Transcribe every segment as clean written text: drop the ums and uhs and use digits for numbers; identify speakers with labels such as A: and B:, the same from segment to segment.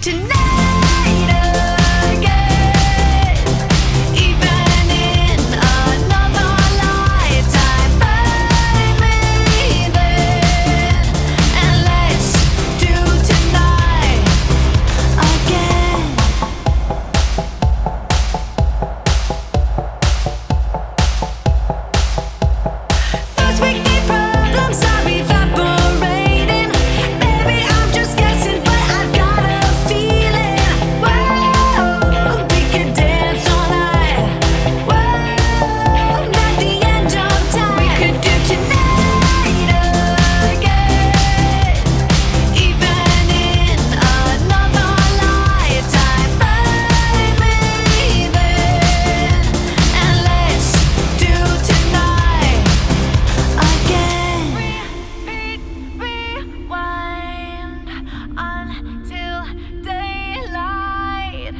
A: tonight again. Even in another lifetime, find me then, and let's do tonight again. First we need problems are evaporating. Maybe I'm just guessing, but I've got a feeling. Whoa, we could dance all night. Whoa, not the end of time. We could do tonight again. Even in another lifetime, find me then, and let's do tonight again. Repeat, rewind until daylight.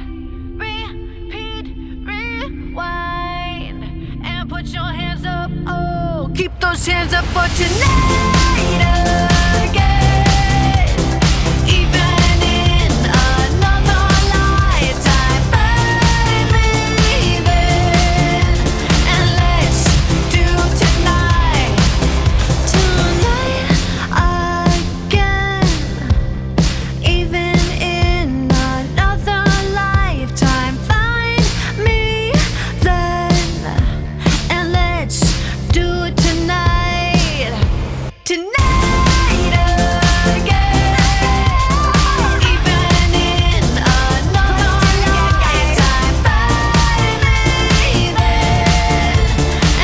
A: Repeat, rewind, and put your hands up. Oh, keep those hands up for tonight again. Even in another lifetime, find me then, and let's do tonight again. Even in another lifetime, find me then, and let's do it tonight again. Even in another lifetime, find me then,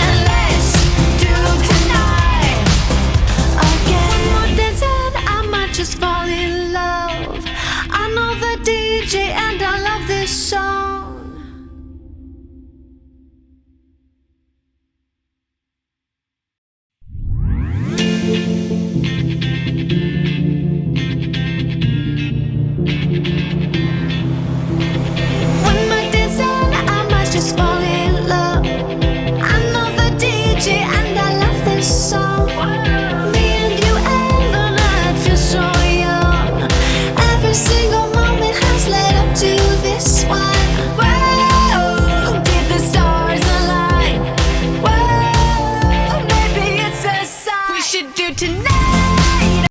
A: and let's do tonight again. One more dance and I might just fall in love. I know the DJ and I love this song.